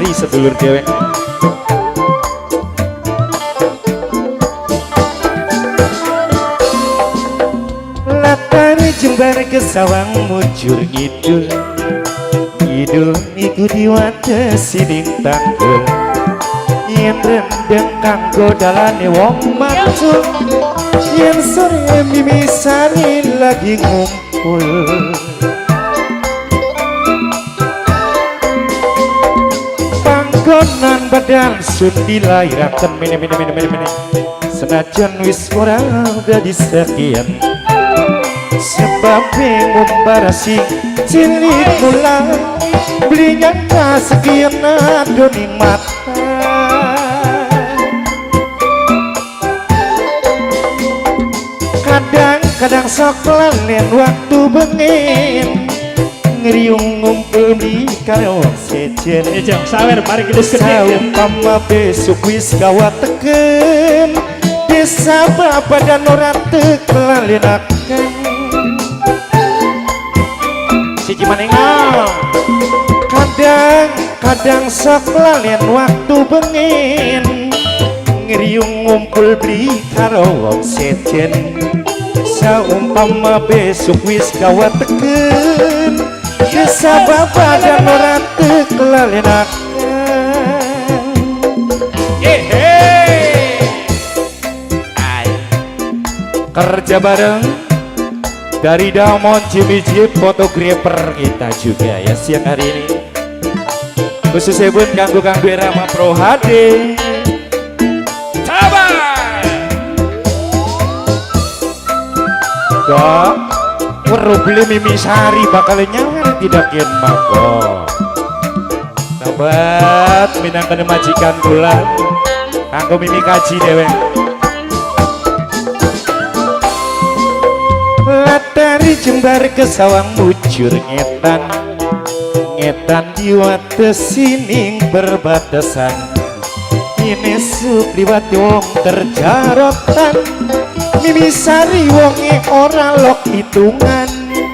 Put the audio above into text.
Sari sedulur dewek. Latari Jembar ke sawang mujur ngidul, ngidul niku diwate sining tanggul. Yen rendeng kanggo dalane wong maksud, yen sore mimisani lagi ngumpul. Panggonan badan sun dilairaken mene senajan wis ora dadi sekian. Sebab ngumbarasi cilik kula belinya sekian adoning mata. Kadang-kadang sok lalen waktu bengi ngeriung ngumpul di karo sejen. Ejang sawer mari kita sedih. Saumpama besok wis gawat teken desa bapak dan ora tekelalenaken. Siji manengal kadang-kadang sok lalen waktu bengi ngeriung ngumpul di karo wong sejen. Saumpama besok wis gawat teken desa bapak dan ora tekelalenaken. Kerja bareng dari Damon Jimmy fotografer kita juga ya siang hari ini. Khususnya buat ganggu-ganggu Rama Pro HD. Sabar. Kok perlu beli Mimi Sari bakal nyawer tidak kian mako. Sahabat minangkan majikan kula kanggo Mimi kaji dewek. Latari Jembar ke sawang mujur ngetan, ngetan diwate sining berbatasan. Ini supriwati wong terjarotan, Mimi Sari wonge ora lok hitungan.